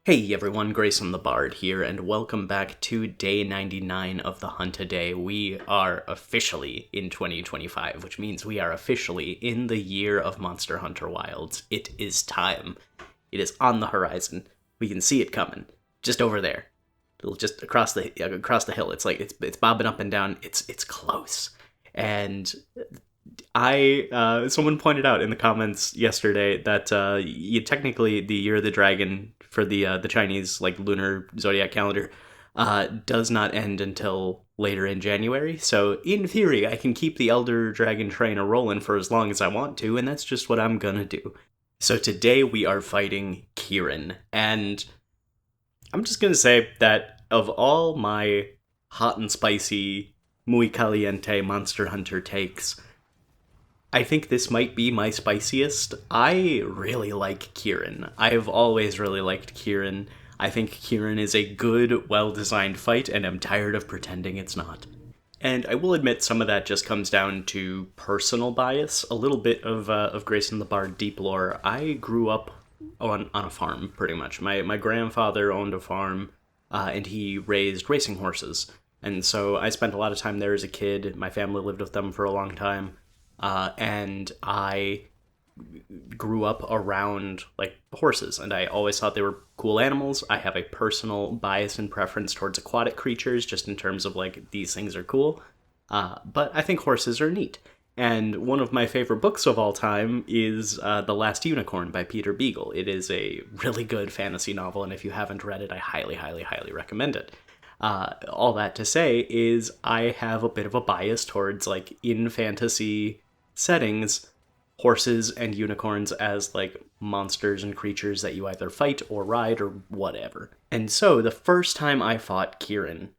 Hey everyone, Grayson the Bard here, and welcome back to day 99 of the Hunt a Day. We are officially in 2025, which means we are officially in the year of Monster Hunter Wilds. It is time. It is on the horizon. We can see it coming. Just over there. It'll just across the hill. It's like it's bobbing up and down. It's close. And someone pointed out in the comments yesterday that technically the Year of the Dragon for the Chinese like lunar zodiac calendar does not end until later in January. So in theory, I can keep the Elder Dragon train a rolling for as long as I want to, and that's just what I'm gonna do. So today we are fighting Kieran, and I'm just gonna say that of all my hot and spicy, muy caliente Monster Hunter takes, I think this might be my spiciest. I really like Kieran. I've always really liked Kieran. I think Kieran is a good, well-designed fight, and I'm tired of pretending it's not. And I will admit some of that just comes down to personal bias, a little bit of Grayson the Bard deep lore. I grew up on a farm, pretty much. My grandfather owned a farm, and he raised racing horses. And so I spent a lot of time there as a kid. My family lived with them for a long time. And I grew up around like horses, and I always thought they were cool animals. I have a personal bias and preference towards aquatic creatures, just in terms of like these things are cool. But I think horses are neat. And one of my favorite books of all time is The Last Unicorn by Peter Beagle. It is a really good fantasy novel, and if you haven't read it, I highly, highly, highly recommend it. All that to say is I have a bit of a bias towards like in fantasy settings, horses and unicorns as like monsters and creatures that you either fight or ride or whatever. And so the first time I fought Kieran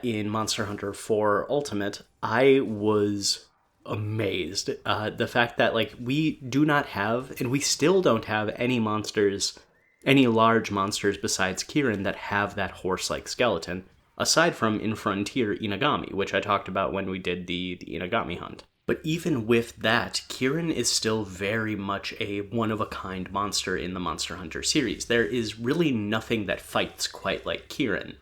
in Monster Hunter 4 Ultimate, I was amazed. The fact that like we do not have, and we still don't have any monsters, any large monsters besides Kieran that have that horse-like skeleton, aside from in Frontier Inagami, which I talked about when we did the Inagami hunt. But even with that, Kieran is still very much a one-of-a-kind monster in the Monster Hunter series. There is really nothing that fights quite like Kieran.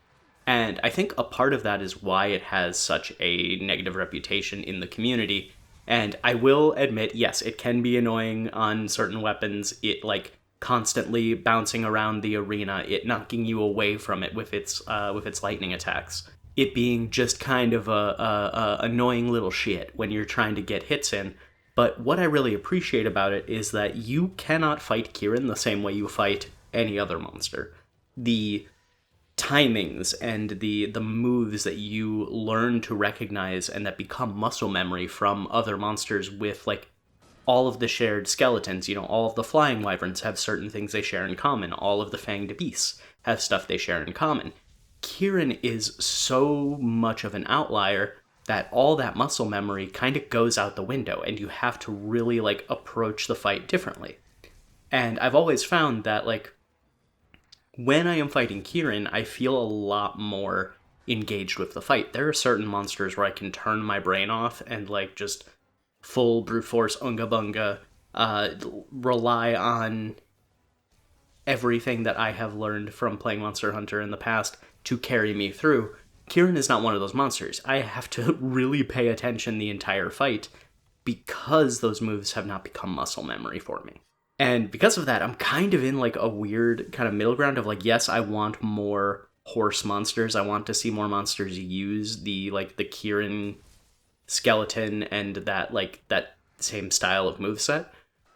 And I think a part of that is why it has such a negative reputation in the community. And I will admit, yes, it can be annoying on certain weapons. It, like, constantly bouncing around the arena, it knocking you away from it with its lightning attacks. It being just kind of a annoying little shit when you're trying to get hits in. But what I really appreciate about it is that you cannot fight Kieran the same way you fight any other monster. The timings and the moves that you learn to recognize and that become muscle memory from other monsters with, like, all of the shared skeletons, all of the flying wyverns have certain things they share in common. All of the fanged beasts have stuff they share in common. Kieran is so much of an outlier that all that muscle memory kind of goes out the window, and you have to really, like, approach the fight differently. And I've always found that, like, when I am fighting Kieran, I feel a lot more engaged with the fight. There are certain monsters where I can turn my brain off and, like, just full brute force unga bunga, rely on everything that I have learned from playing Monster Hunter in the past to carry me through. Kieran is not one of those monsters. I have to really pay attention the entire fight because those moves have not become muscle memory for me. And because of that, I'm kind of in like a weird kind of middle ground of like, yes, I want more horse monsters. I want to see more monsters use the Kieran skeleton and that same style of moveset.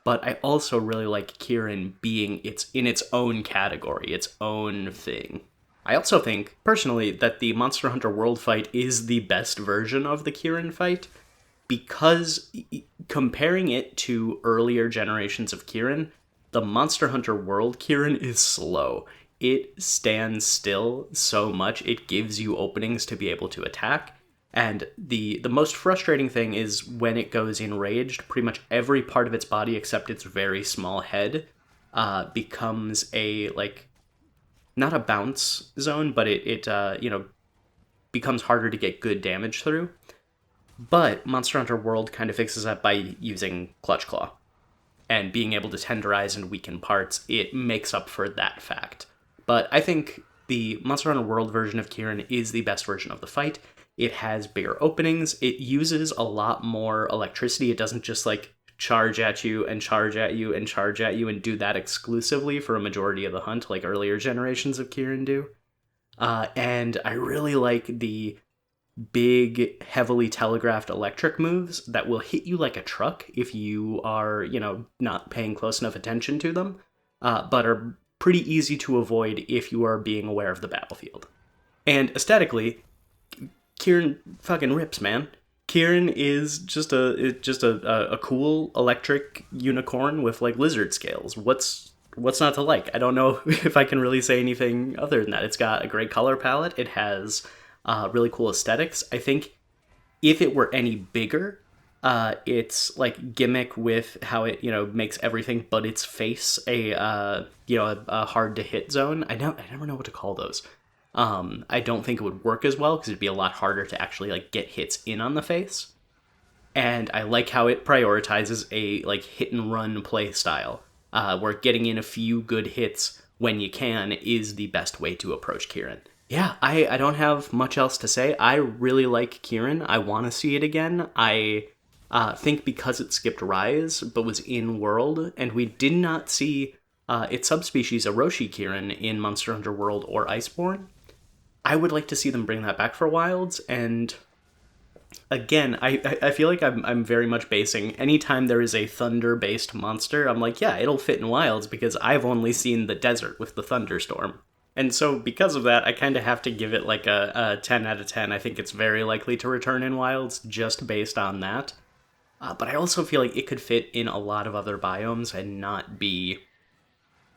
But I also really like Kieran being in its own category, its own thing. I also think, personally, that the Monster Hunter World fight is the best version of the Kieran fight, because comparing it to earlier generations of Kieran, the Monster Hunter World Kieran is slow. It stands still so much, it gives you openings to be able to attack. And the most frustrating thing is when it goes enraged, pretty much every part of its body except its very small head becomes a, like, not a bounce zone, but it becomes harder to get good damage through. But Monster Hunter World kind of fixes that by using Clutch Claw. And being able to tenderize and weaken parts, it makes up for that fact. But I think the Monster Hunter World version of Kieran is the best version of the fight. It has bigger openings. It uses a lot more electricity. It doesn't just like charge at you and charge at you and charge at you and do that exclusively for a majority of the hunt like earlier generations of Kieran do. And I really like the big, heavily telegraphed electric moves that will hit you like a truck if you are, not paying close enough attention to them, but are pretty easy to avoid if you are being aware of the battlefield. And aesthetically, Kieran fucking rips, man. Kieran is just a cool electric unicorn with like lizard scales. What's not to like? I don't know if I can really say anything other than that. It's got a great color palette. It has really cool aesthetics. I think if it were any bigger, its like gimmick with how it makes everything but its face a hard to hit zone. I never know what to call those. I don't think it would work as well because it'd be a lot harder to actually like get hits in on the face. And I like how it prioritizes a like hit and run play style, where getting in a few good hits when you can is the best way to approach Kieran. Yeah, I don't have much else to say. I really like Kieran. I want to see it again. I think because it skipped Rise, but was in World, and we did not see its subspecies Orochi Kieran in Monster Hunter World or Iceborne, I would like to see them bring that back for Wilds, and again, I feel like I'm very much basing, anytime there is a thunder-based monster, I'm like, yeah, it'll fit in Wilds, because I've only seen the desert with the thunderstorm. And so, because of that, I kind of have to give it like a 10 out of 10. I think it's very likely to return in Wilds, just based on that. But I also feel like it could fit in a lot of other biomes and not be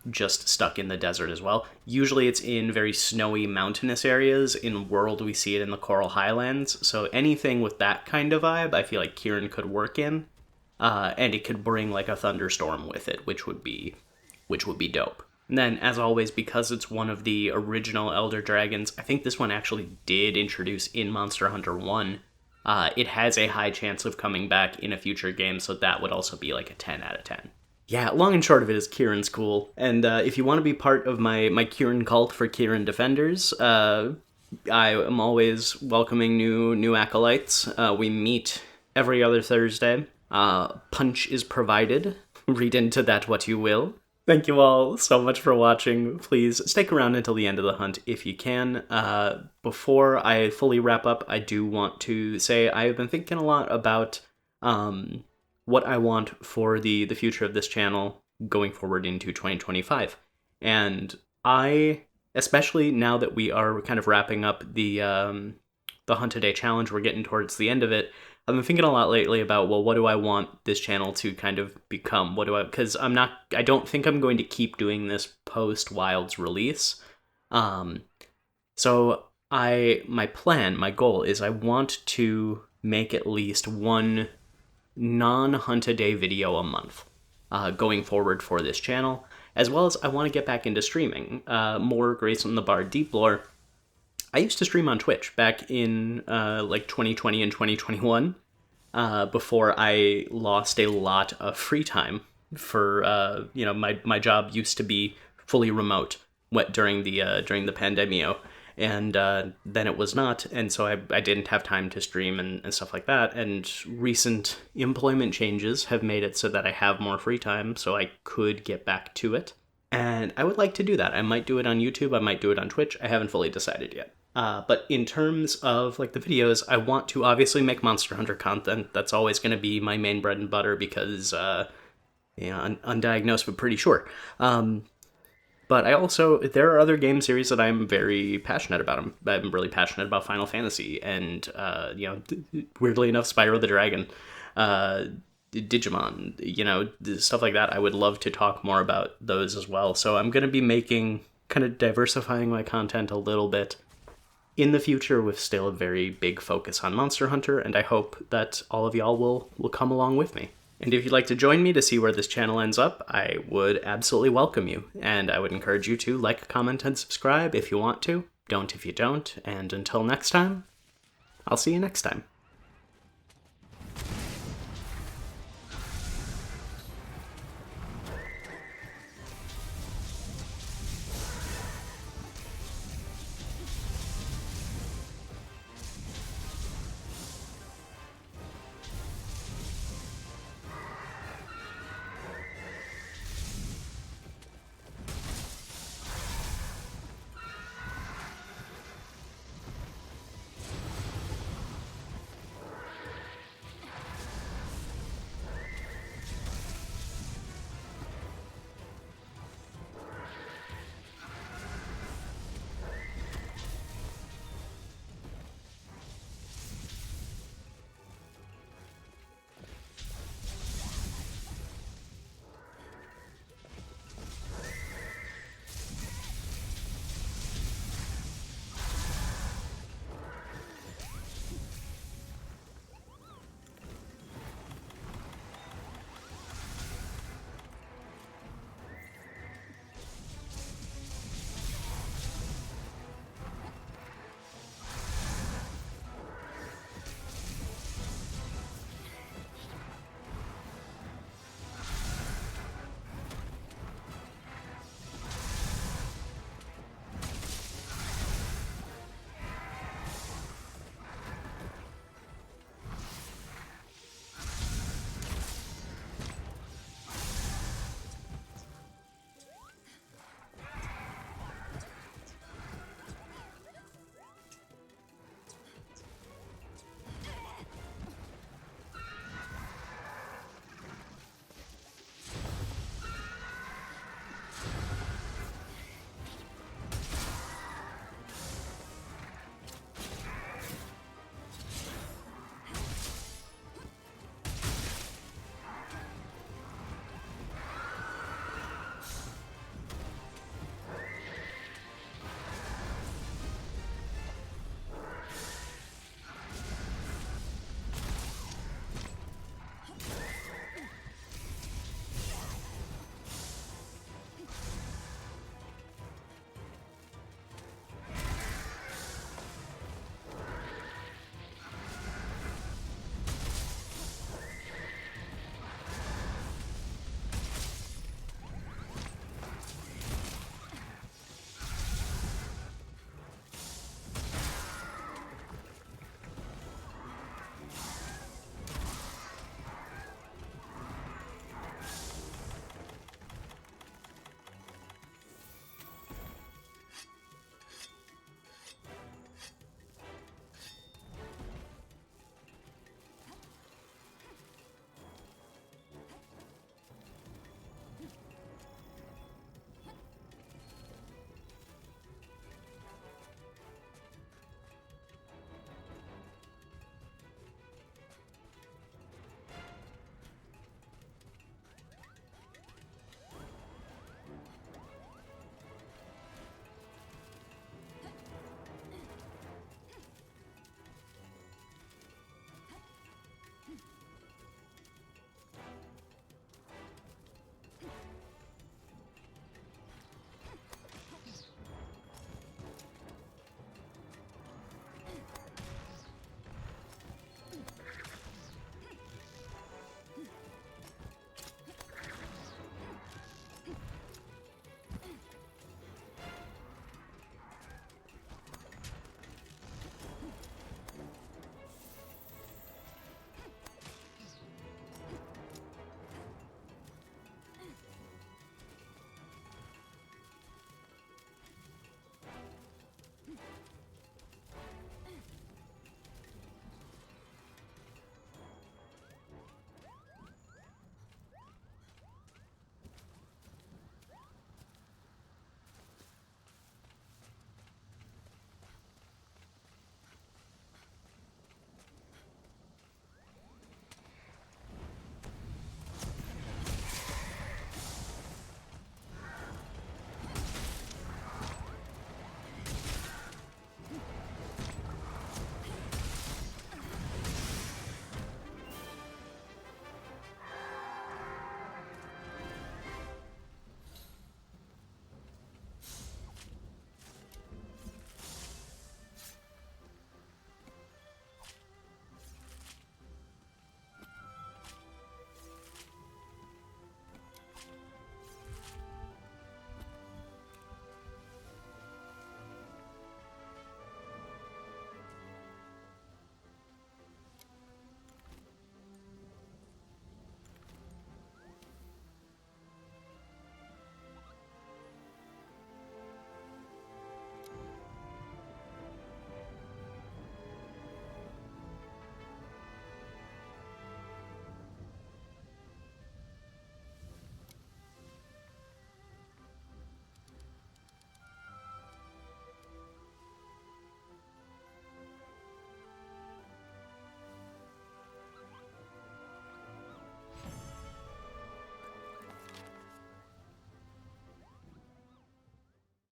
just stuck in the desert as well. Usually it's in very snowy mountainous areas. In World, we see it in the Coral Highlands. So anything with that kind of vibe, I feel like Kieran could work in. And it could bring like a thunderstorm with it, which would be dope. And then, as always, because it's one of the original Elder Dragons, I think this one actually did introduce in Monster Hunter 1. It has a high chance of coming back in a future game, so that would also be like a 10 out of 10. Yeah, long and short of it is Kieran's cool. And if you want to be part of my Kieran cult for Kieran Defenders, I am always welcoming new acolytes. We meet every other Thursday. Punch is provided. Read into that what you will. Thank you all so much for watching. Please stick around until the end of the hunt if you can. Before I fully wrap up, I do want to say I have been thinking a lot about what I want for the future of this channel going forward into 2025. And I, especially now that we are kind of wrapping up the Hunt a Day challenge, we're getting towards the end of it, I've been thinking a lot lately about, well, what do I want this channel to kind of become? Because I don't think I'm going to keep doing this post Wilds release. So my goal is I want to make at least one non-Hunt a Day video a month going forward for this channel, as well as I want to get back into streaming more Grayson the Bard Deep Lore. I used to stream on Twitch back in like 2020 and 2021 before I lost a lot of free time for my job used to be fully remote during the pandemio, and then it was not, and so I didn't have time to stream and stuff like that, and recent employment changes have made it so that I have more free time, so I could get back to it. And I would like to do that. I might do it on YouTube, I might do it on Twitch, I haven't fully decided yet. But in terms of like the videos, I want to obviously make Monster Hunter content. That's always going to be my main bread and butter because, undiagnosed but pretty sure. But there are other game series that I'm very passionate about. I'm really passionate about Final Fantasy and, weirdly enough, Spyro the Dragon, Digimon, stuff like that. I would love to talk more about those as well. So I'm going to be kind of diversifying my content a little bit in the future with still a very big focus on Monster Hunter, and I hope that all of y'all will come along with me. And if you'd like to join me to see where this channel ends up, I would absolutely welcome you, and I would encourage you to like, comment, and subscribe if you want to. Don't if you don't, and until next time, I'll see you next time.